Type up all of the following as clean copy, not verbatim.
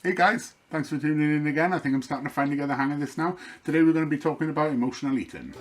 Hey guys, thanks for tuning in again. I think I'm starting to finally get the hang of this now. Today we're going to be talking about emotional eating.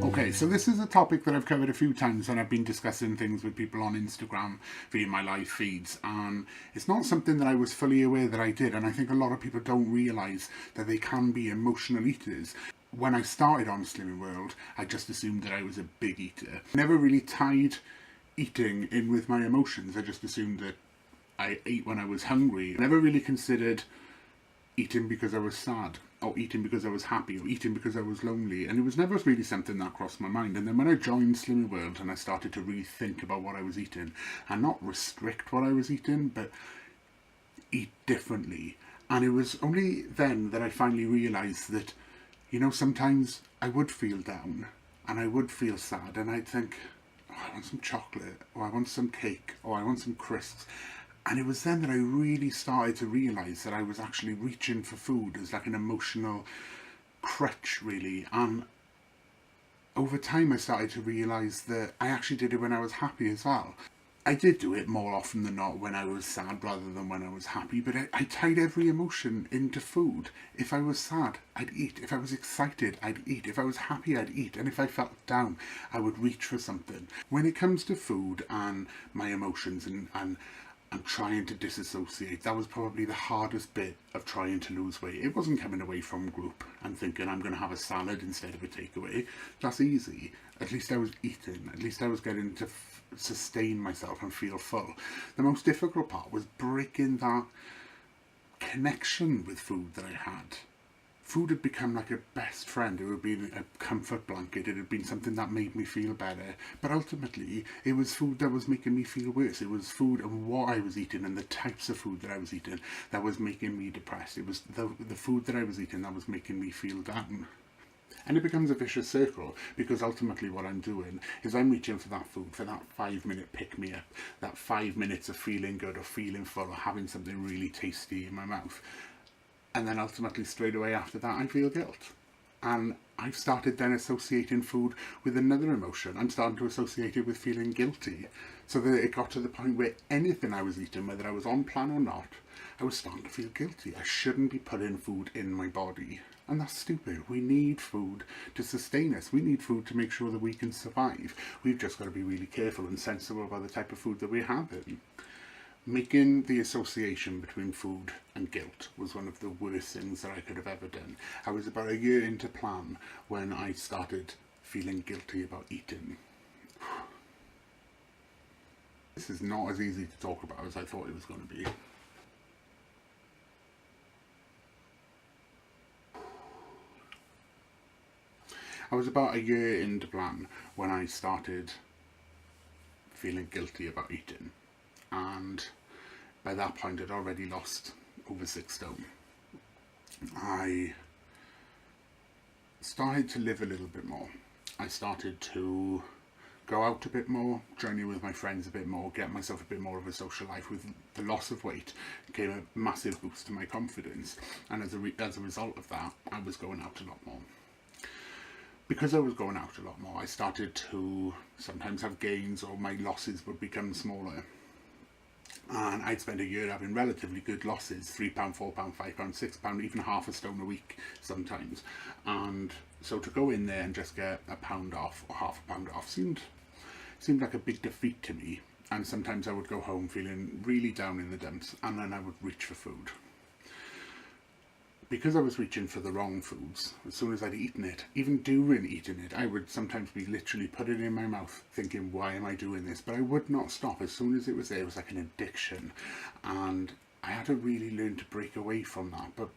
Okay, so this is a topic that I've covered a few times when I've been discussing things with people on Instagram via my live feeds, and it's not something that I was fully aware that I did, and I think a lot of people don't realise that they can be emotional eaters. When I started on Slimming World, I just assumed that I was a big eater. I never really tied eating in with my emotions. I just assumed that I ate when I was hungry. I never really considered eating because I was sad, or eating because I was happy, or eating because I was lonely, and it was never really something that crossed my mind. And then when I joined Slimming World and I started to really think about what I was eating, and not restrict what I was eating, but eat differently. And it was only then that I finally realised that, sometimes I would feel down, and I would feel sad, and I'd think, I want some chocolate, or I want some cake, or I want some crisps. And it was then that I really started to realise that I was actually reaching for food as like an emotional crutch, really. And over time, I started to realise that I actually did it when I was happy as well. I did do it more often than not when I was sad rather than when I was happy, but I tied every emotion into food. If I was sad, I'd eat. If I was excited, I'd eat. If I was happy, I'd eat. And if I felt down, I would reach for something. When it comes to food and my emotions and trying to disassociate, that was probably the hardest bit of trying to lose weight. It wasn't coming away from group and thinking I'm going to have a salad instead of a takeaway. That's easy. At least I was eating. At least I was getting to sustain myself and feel full. The most difficult part was breaking that connection with food that I had. Food had become like a best friend. It had been a comfort blanket. It had been something that made me feel better. But ultimately, it was food that was making me feel worse. It was food and what I was eating and the types of food that I was eating that was making me depressed. It was the food that I was eating that was making me feel down. And it becomes a vicious circle, because ultimately what I'm doing is I'm reaching for that food, for that 5 minute pick me up, that 5 minutes of feeling good or feeling full or having something really tasty in my mouth. And then ultimately straight away after that I feel guilt. And I've started then associating food with another emotion. I'm starting to associate it with feeling guilty. So that it got to the point where anything I was eating, whether I was on plan or not, I was starting to feel guilty. I shouldn't be putting food in my body. And that's stupid. We need food to sustain us. We need food to make sure that we can survive. We've just got to be really careful and sensible about the type of food that we're having. Making the association between food and guilt was one of the worst things that I could have ever done. I was about a year into plan when I started feeling guilty about eating. This is not as easy to talk about as I thought it was going to be. I was about a year into plan when I started feeling guilty about eating, and by that point I'd already lost over 6 stone. I started to live a little bit more. I started to go out a bit more, journey with my friends a bit more, get myself a bit more of a social life. With the loss of weight came a massive boost to my confidence, and as a result of that, I was going out a lot more. Because I was going out a lot more, I started to sometimes have gains, or my losses would become smaller. And I'd spend a year having relatively good losses, £3, £4, £5, £6, even half a stone a week sometimes. And so to go in there and just get a pound off or half a pound off seemed like a big defeat to me. And sometimes I would go home feeling really down in the dumps, and then I would reach for food. Because I was reaching for the wrong foods, as soon as I'd eaten it, even during eating it, I would sometimes be literally putting it in my mouth thinking, why am I doing this? But I would not stop. As soon as it was there, it was like an addiction. And I had to really learn to break away from that. But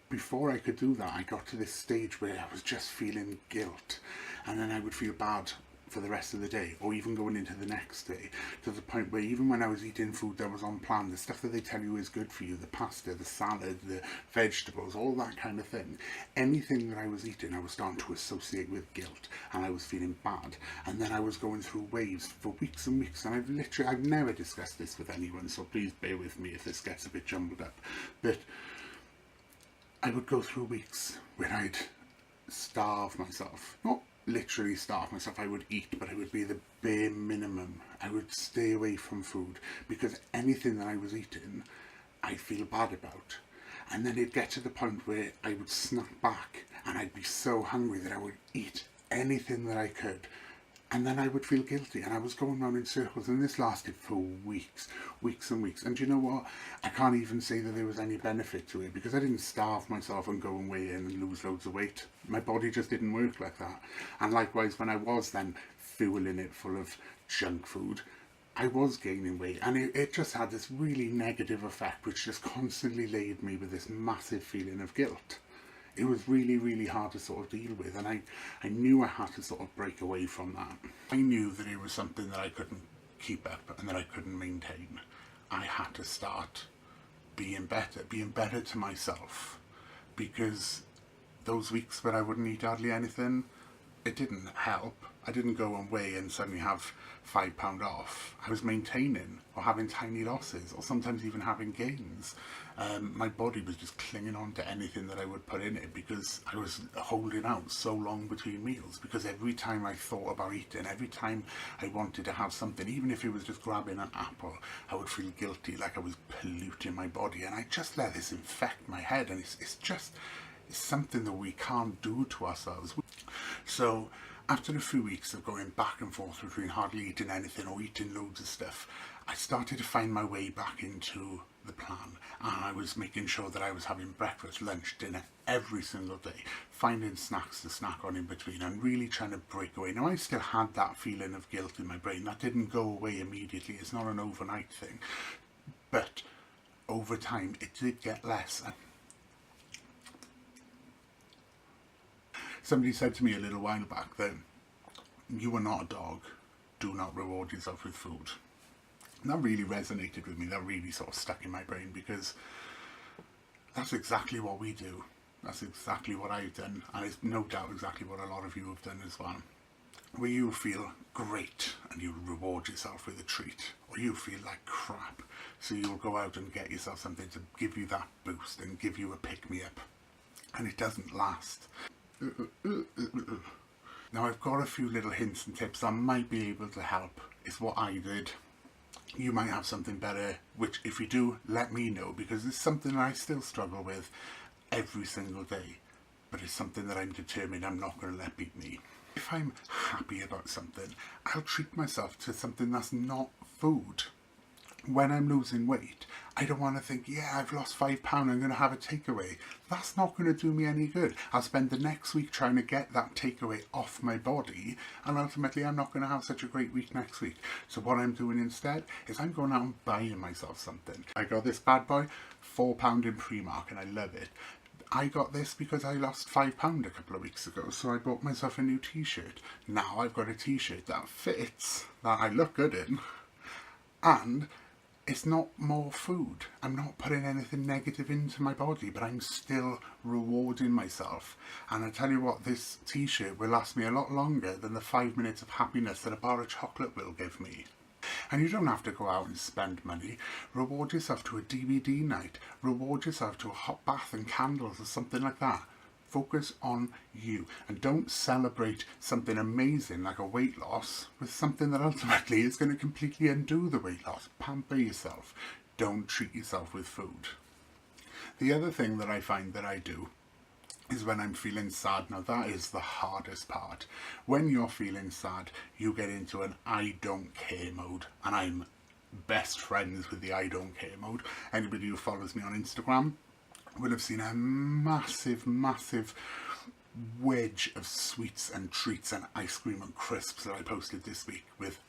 before I could do that, I got to this stage where I was just feeling guilt. And then I would feel bad for the rest of the day, or even going into the next day, to the point where even when I was eating food that was on plan, the stuff that they tell you is good for you, the pasta, the salad, the vegetables, all that kind of thing, anything that I was eating I was starting to associate with guilt, and I was feeling bad. And then I was going through waves for weeks and weeks, and I've never discussed this with anyone, so please bear with me if this gets a bit jumbled up, but I would go through weeks where I'd starve myself, not literally starve myself. I would eat, but it would be the bare minimum. I would stay away from food because anything that I was eating, I feel bad about. And then it'd get to the point where I would snap back and I'd be so hungry that I would eat anything that I could. And then I would feel guilty, and I was going round in circles, and this lasted for weeks and weeks. And do you know what? I can't even say that there was any benefit to it, because I didn't starve myself and go and weigh in and lose loads of weight. My body just didn't work like that. And likewise, when I was then fueling it full of junk food, I was gaining weight, and it just had this really negative effect, which just constantly laid me with this massive feeling of guilt. It was really, really hard to sort of deal with, and I knew I had to sort of break away from that. I knew that it was something that I couldn't keep up and that I couldn't maintain. I had to start being better to myself, because those weeks where I wouldn't eat hardly anything, it didn't help. I didn't go and weigh and suddenly have £5 off. I was maintaining or having tiny losses, or sometimes even having gains. My body was just clinging on to anything that I would put in it, because I was holding out so long between meals, because every time I thought about eating, every time I wanted to have something, even if it was just grabbing an apple, I would feel guilty, like I was polluting my body, and I just let this infect my head, and it's something that we can't do to ourselves. So after a few weeks of going back and forth between hardly eating anything or eating loads of stuff, I started to find my way back into the plan, and I was making sure that I was having breakfast, lunch, dinner every single day, finding snacks to snack on in between, and really trying to break away. Now, I still had that feeling of guilt in my brain. That didn't go away immediately. It's not an overnight thing, but over time it did get less. Somebody said to me a little while back that you are not a dog, do not reward yourself with food. And that really resonated with me. That really sort of stuck in my brain, because that's exactly what we do. That's exactly what I've done, and it's no doubt exactly what a lot of you have done as well. Where you feel great and you reward yourself with a treat, or you feel like crap, so you'll go out and get yourself something to give you that boost and give you a pick-me-up, and it doesn't last. Now, I've got a few little hints and tips that might be able to help. It's what I did. You might have something better, which if you do, let me know, because it's something I still struggle with every single day, but it's something that I'm determined I'm not going to let beat me. If I'm happy about something, I'll treat myself to something that's not food. When I'm losing weight, I don't want to think, yeah, I've lost £5, I'm going to have a takeaway. That's not going to do me any good. I'll spend the next week trying to get that takeaway off my body, and ultimately I'm not going to have such a great week next week. So what I'm doing instead is I'm going out and buying myself something. I got this bad boy, £4 in Primark, and I love it. I got this because I lost £5 a couple of weeks ago, so I bought myself a new t-shirt. Now I've got a t-shirt that fits, that I look good in, and it's not more food. I'm not putting anything negative into my body, but I'm still rewarding myself. And I tell you what, this t-shirt will last me a lot longer than the 5 minutes of happiness that a bar of chocolate will give me. And you don't have to go out and spend money. Reward yourself to a DVD night. Reward yourself to a hot bath and candles or something like that. Focus on you, and don't celebrate something amazing like a weight loss with something that ultimately is going to completely undo the weight loss. Pamper yourself. Don't treat yourself with food. The other thing that I find that I do is when I'm feeling sad. Now, that is the hardest part. When you're feeling sad, you get into an I don't care mode, and I'm best friends with the I don't care mode. Anybody who follows me on Instagram will have seen a massive wedge of sweets and treats and ice cream and crisps that I posted this week with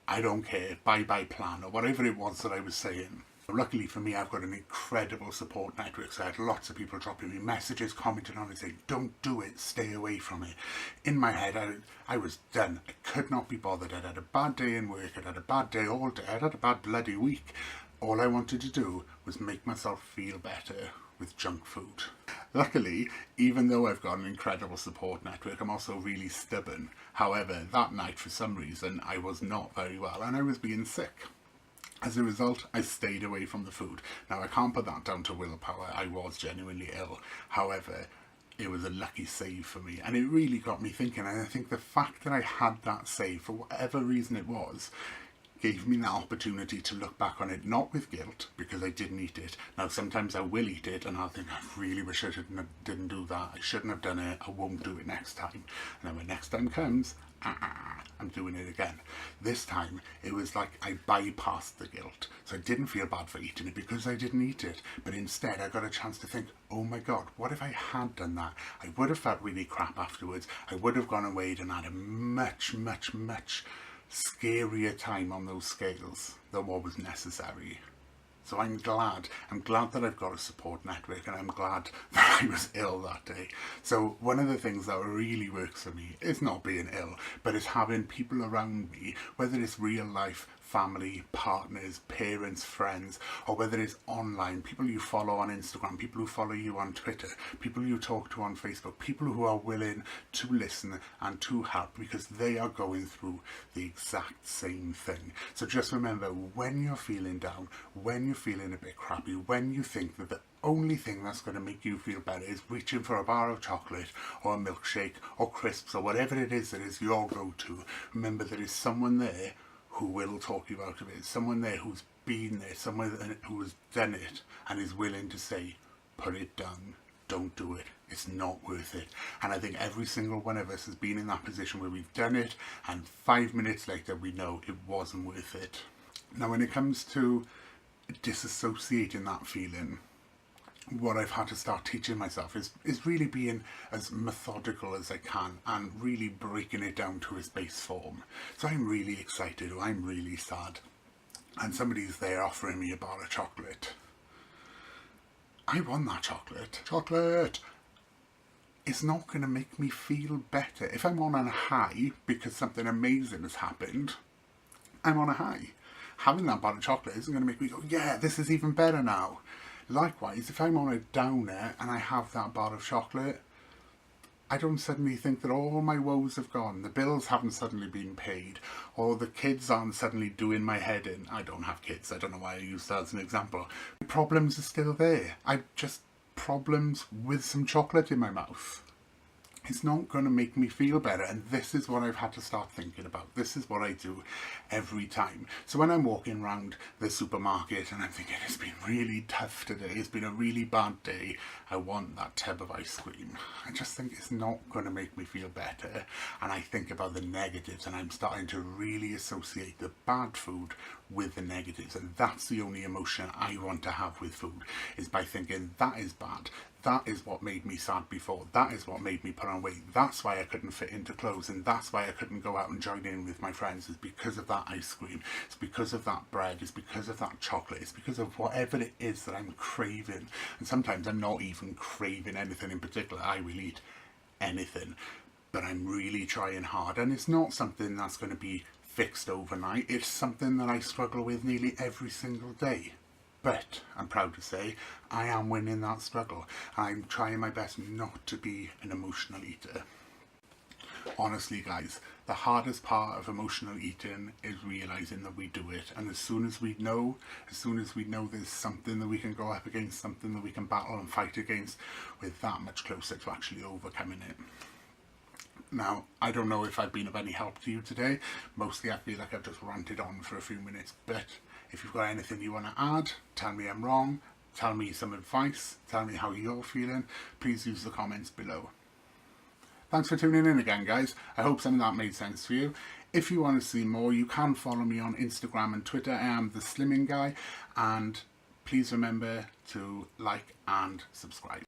I don't care, bye-bye plan, or whatever it was that I was saying. Luckily for me, I've got an incredible support network, so I had lots of people dropping me messages, commenting on it, saying, don't do it, stay away from it. In my head, I was done. I could not be bothered. I'd had a bad day in work, I'd had a bad day all day, I'd had a bad bloody week. All I wanted to do was make myself feel better with junk food. Luckily, even though I've got an incredible support network, I'm also really stubborn. However, that night, for some reason, I was not very well, and I was being sick. As a result, I stayed away from the food. Now, I can't put that down to willpower. I was genuinely ill. However, it was a lucky save for me, and it really got me thinking. And I think the fact that I had that save, for whatever reason it was, gave me that opportunity to look back on it, not with guilt, because I didn't eat it. Now, sometimes I will eat it, and I'll think, I really wish I didn't do that. I shouldn't have done it. I won't do it next time. And then when next time comes, I'm doing it again. This time, it was like I bypassed the guilt. So I didn't feel bad for eating it because I didn't eat it. But instead, I got a chance to think, oh my God, what if I had done that? I would have felt really crap afterwards. I would have gone away and had a much, much, much scarier time on those scales than what was necessary. So I'm glad that I've got a support network, and I'm glad that I was ill that day. So one of the things that really works for me is not being ill, but it's having people around me, whether it's real life, family, partners, parents, friends, or whether it's online, people you follow on Instagram, people who follow you on Twitter, people you talk to on Facebook, people who are willing to listen and to help because they are going through the exact same thing. So just remember, when you're feeling down, when you're feeling a bit crappy, when you think that the only thing that's going to make you feel better is reaching for a bar of chocolate or a milkshake or crisps or whatever it is that is your go-to, remember there is someone there who will talk you out of it, someone there who's been there, someone who has done it and is willing to say, put it down, don't do it, it's not worth it. And I think every single one of us has been in that position where we've done it and 5 minutes later we know it wasn't worth it. Now when it comes to disassociating that feeling, what I've had to start teaching myself is really being as methodical as I can and really breaking it down to its base form. So I'm really excited or I'm really sad and somebody's there offering me a bar of chocolate. I want that chocolate. Chocolate! It's not going to make me feel better. If I'm on a high because something amazing has happened, I'm on a high. Having that bar of chocolate isn't going to make me go, yeah, this is even better now. Likewise, if I'm on a downer and I have that bar of chocolate, I don't suddenly think that all my woes have gone, the bills haven't suddenly been paid, or the kids aren't suddenly doing my head in. I don't have kids, I don't know why I use that as an example. The problems are still there. I've just problems with some chocolate in my mouth. It's not going to make me feel better, and this is what I've had to start thinking about. This is what I do every time. So when I'm walking around the supermarket and I'm thinking it's been really tough today, it's been a really bad day, I want that tub of ice cream. I just think it's not going to make me feel better, and I think about the negatives, and I'm starting to really associate the bad food with the negatives, and that's the only emotion I want to have with food, is by thinking that is bad. That is what made me sad before. That is what made me put on weight. That's why I couldn't fit into clothes, and that's why I couldn't go out and join in with my friends. It's because of that ice cream. It's because of that bread. It's because of that chocolate. It's because of whatever it is that I'm craving. And sometimes I'm not even craving anything in particular. I will eat anything, but I'm really trying hard. And it's not something that's going to be fixed overnight. It's something that I struggle with nearly every single day. But I'm proud to say I am winning that struggle. I'm trying my best not to be an emotional eater. Honestly, guys, the hardest part of emotional eating is realising that we do it. And as soon as we know there's something that we can go up against, something that we can battle and fight against, we're that much closer to actually overcoming it. Now, I don't know if I've been of any help to you today. Mostly I feel like I've just ranted on for a few minutes, but if you've got anything you want to add, tell me I'm wrong, tell me some advice, tell me how you're feeling, please use the comments below. Thanks for tuning in again, guys. I hope some of that made sense for you. If you want to see more, you can follow me on Instagram and Twitter. I am The Slimming Guy, and please remember to like and subscribe.